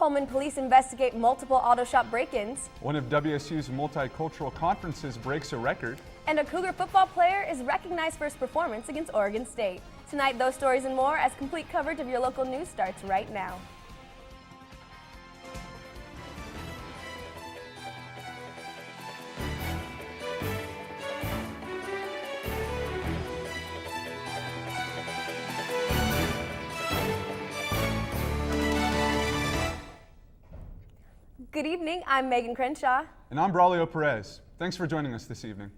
Pullman police investigate multiple auto shop break-ins. One of WSU's multicultural conferences breaks a record. And a Cougar football player is recognized for his performance against Oregon State. Tonight, those stories and more as complete coverage of your local news starts right now. Good evening, I'm Megan Crenshaw. And I'm Braulio Perez. Thanks for joining us this evening.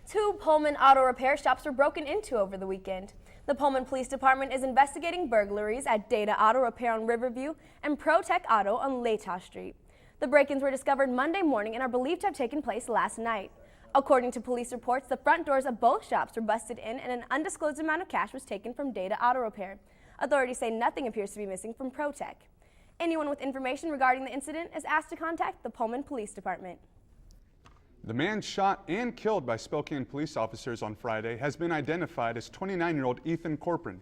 2 Pullman auto repair shops were broken into over the weekend. The Pullman Police Department is investigating burglaries at Data Auto Repair on Riverview and ProTech Auto on Latah Street. The break-ins were discovered Monday morning and are believed to have taken place last night. According to police reports, the front doors of both shops were busted in and an undisclosed amount of cash was taken from Data Auto Repair. Authorities say nothing appears to be missing from ProTech. Anyone with information regarding the incident is asked to contact the Pullman Police Department. The man shot and killed by Spokane police officers on Friday has been identified as 29-year-old Ethan Corcoran.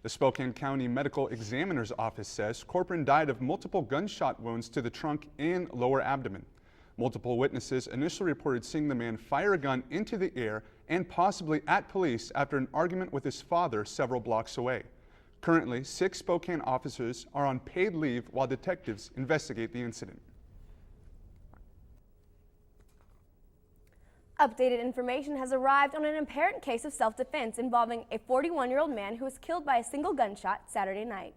The Spokane County Medical Examiner's Office says Corcoran died of multiple gunshot wounds to the trunk and lower abdomen. Multiple witnesses initially reported seeing the man fire a gun into the air and possibly at police after an argument with his father several blocks away. Currently, 6 Spokane officers are on paid leave while detectives investigate the incident. Updated information has arrived on an apparent case of self-defense involving a 41-year-old man who was killed by a single gunshot Saturday night.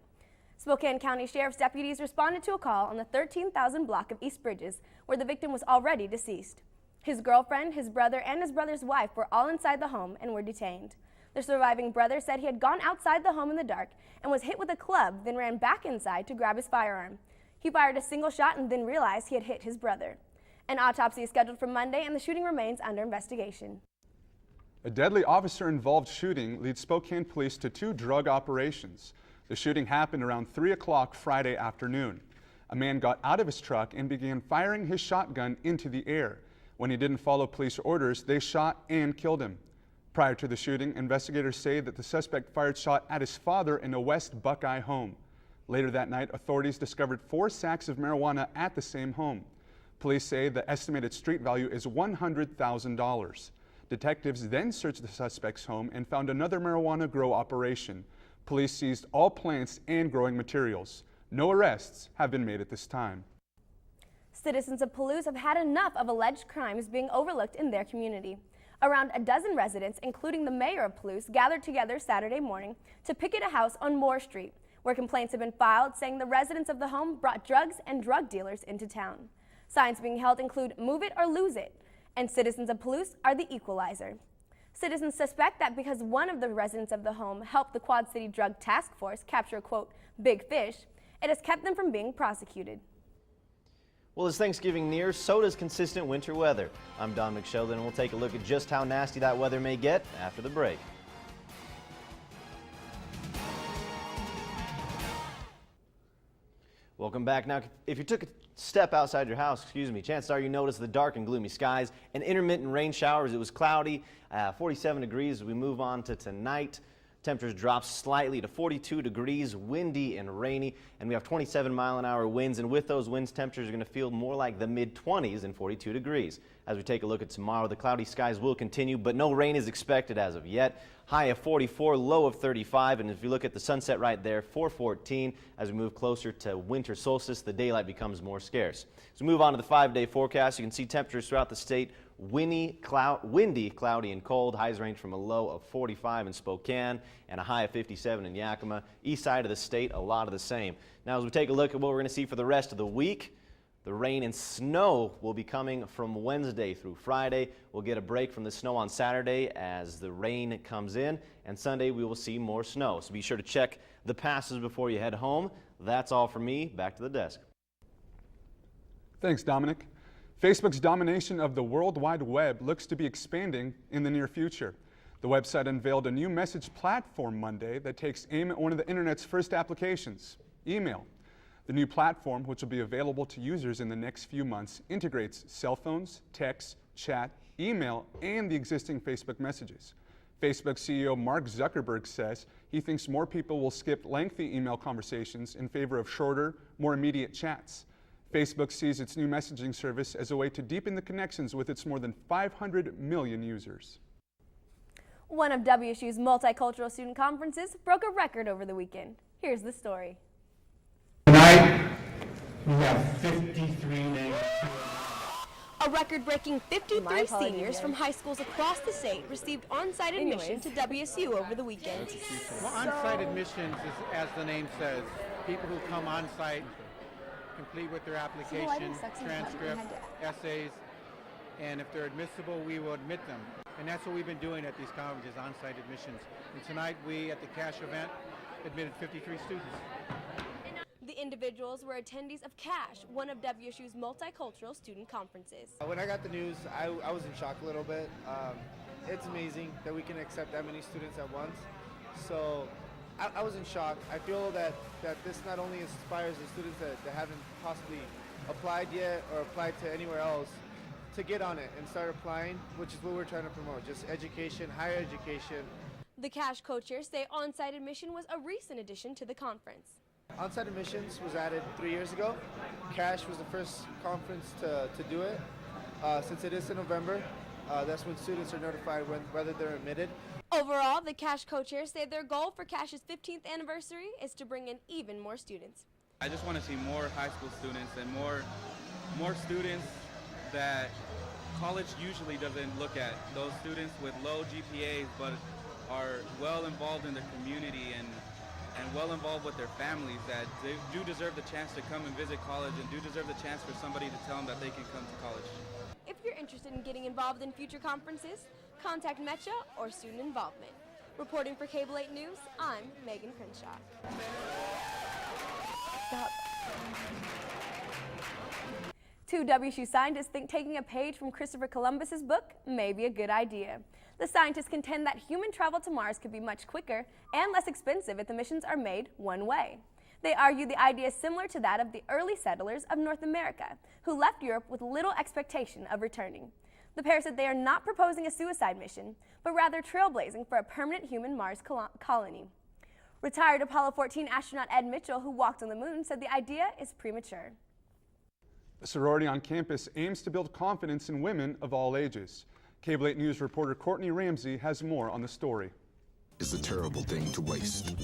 Spokane County Sheriff's deputies responded to a call on the 13,000 block of East Bridges, where the victim was already deceased. His girlfriend, his brother, and his brother's wife were all inside the home and were detained. The surviving brother said he had gone outside the home in the dark and was hit with a club, then ran back inside to grab his firearm. He fired a single shot and then realized he had hit his brother. An autopsy is scheduled for Monday and the shooting remains under investigation. A deadly officer-involved shooting leads Spokane police to 2 drug operations. The shooting happened around 3 o'clock Friday afternoon. A man got out of his truck and began firing his shotgun into the air. When he didn't follow police orders, they shot and killed him. Prior to the shooting, investigators say that the suspect fired shot at his father in a West Buckeye home. Later that night, authorities discovered 4 sacks of marijuana at the same home. Police say the estimated street value is $100,000. Detectives then searched the suspect's home and found another marijuana grow operation. Police seized all plants and growing materials. No arrests have been made at this time. Citizens of Palouse have had enough of alleged crimes being overlooked in their community. Around a dozen residents, including the mayor of Palouse, gathered together Saturday morning to picket a house on Moore Street, where complaints have been filed saying the residents of the home brought drugs and drug dealers into town. Signs being held include "Move it or lose it," and "Citizens of Palouse are the equalizer." Citizens suspect that because one of the residents of the home helped the Quad City Drug Task Force capture a, quote, big fish, it has kept them from being prosecuted. Well, as Thanksgiving nears, so does consistent winter weather. I'm Dominic Sheldon, and we'll take a look at just how nasty that weather may get after the break. Welcome back. Now, if you took a step outside your house, chances are you noticed the dark and gloomy skies and intermittent rain showers. It was cloudy, 47 degrees as we move on to tonight. Temperatures drop slightly to 42 degrees, windy and rainy, and we have 27-mile-an-hour winds, and with those winds, temperatures are going to feel more like the mid-20s and 42 degrees. As we take a look at tomorrow, the cloudy skies will continue, but no rain is expected as of yet. High of 44, low of 35, and if you look at the sunset right there, 4:14, as we move closer to winter solstice, the daylight becomes more scarce. As we move on to the 5-day forecast, you can see temperatures throughout the state windy, cloudy, and cold. Highs range from a low of 45 in Spokane and a high of 57 in Yakima. East side of the state, a lot of the same. Now, as we take a look at what we're going to see for the rest of the week, the rain and snow will be coming from Wednesday through Friday. We'll get a break from the snow on Saturday as the rain comes in, and Sunday we will see more snow. So be sure to check the passes before you head home. That's all from me. Back to the desk. Thanks, Dominic. Facebook's domination of the World Wide Web looks to be expanding in the near future. The website unveiled a new message platform Monday that takes aim at one of the internet's first applications, email. The new platform, which will be available to users in the next few months, integrates cell phones, text, chat, email, and the existing Facebook messages. Facebook CEO Mark Zuckerberg says he thinks more people will skip lengthy email conversations in favor of shorter, more immediate chats. Facebook sees its new messaging service as a way to deepen the connections with its more than 500 million users. One of WSU's multicultural student conferences broke a record over the weekend. Here's the story. Tonight, we have 53 names. A record-breaking 53 seniors from high schools across the state received on-site admission to WSU over the weekend. Well, on-site admissions is, as the name says, people who come on-site, complete with their application, transcript, essays, and if they're admissible, we will admit them. And that's what we've been doing at these conferences, on-site admissions. And tonight, we, at the CASH event, admitted 53 students. The individuals were attendees of CASH, one of WSU's multicultural student conferences. When I got the news, I was in shock a little bit. It's amazing that we can accept that many students at once. So I was in shock. I feel that this not only inspires the students that haven't possibly applied yet or applied to anywhere else to get on it and start applying, which is what we're trying to promote, just education, higher education. The CASH co-chairs say on-site admission was a recent addition to the conference. On-site admissions was added 3 years ago. CASH was the first conference to do it. Since it is in November, that's when students are notified whether they're admitted. Overall, the CASH co-chairs say their goal for CASH's 15th anniversary is to bring in even more students. I just want to see more high school students and more students that college usually doesn't look at. Those students with low GPAs but are well involved in their community and well involved with their families, that they do deserve the chance to come and visit college and do deserve the chance for somebody to tell them that they can come to college. If you're interested in getting involved in future conferences, contact METCHA or Student Involvement. Reporting for Cable 8 News, I'm Megan Crenshaw. Stop. Two WSU scientists think taking a page from Christopher Columbus's book may be a good idea. The scientists contend that human travel to Mars could be much quicker and less expensive if the missions are made one way. They argue the idea is similar to that of the early settlers of North America, who left Europe with little expectation of returning. The pair said they are not proposing a suicide mission, but rather trailblazing for a permanent human Mars colony. Retired Apollo 14 astronaut Ed Mitchell, who walked on the moon, said the idea is premature. A sorority on campus aims to build confidence in women of all ages. Cable 8 News reporter Courtney Ramsey has more on the story. It's a terrible thing to waste.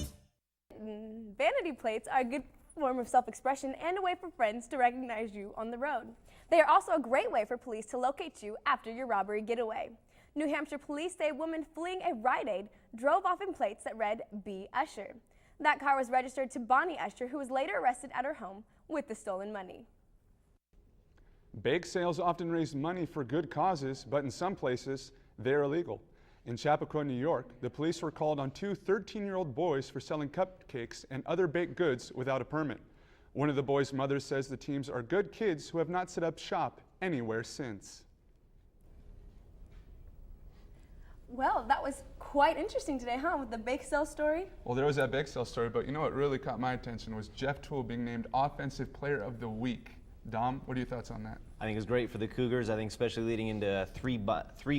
Vanity plates are a good form of self-expression and a way for friends to recognize you on the road. They are also a great way for police to locate you after your robbery getaway. New Hampshire police say a woman fleeing a Rite Aid drove off in plates that read B. Usher. That car was registered to Bonnie Usher, who was later arrested at her home with the stolen money. Bake sales often raise money for good causes, but in some places, they're illegal. In Chappaqua, New York, the police were called on two 13-year-old boys for selling cupcakes and other baked goods without a permit. One of the boys' mothers says the teens are good kids who have not set up shop anywhere since. Well, that was quite interesting today, huh, with the bake sale story? Well, there was that bake sale story, but you know what really caught my attention was Jeff Toole being named Offensive Player of the Week. Dom, what are your thoughts on that? I think it's great for the Cougars. I think especially leading into three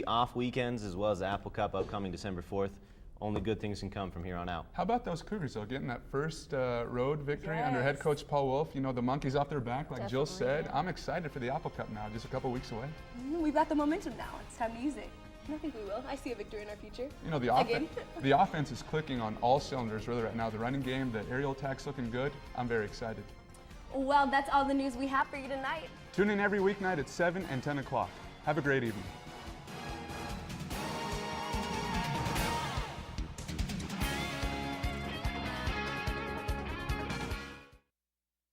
off weekends as well as the Apple Cup upcoming December 4th. Only good things can come from here on out. How about those Cougars, though, getting that first road victory under head coach Paul Wolf? You know, the monkey's off their back, like Jill said. I'm excited for the Apple Cup now, just a couple weeks away. We've got the momentum now. It's time to use it. I think we will. I see a victory in our future. You know, the offense is clicking on all cylinders really right now. The running game, the aerial attack's looking good. I'm very excited. Well, that's all the news we have for you tonight. Tune in every weeknight at 7 and 10 o'clock. Have a great evening.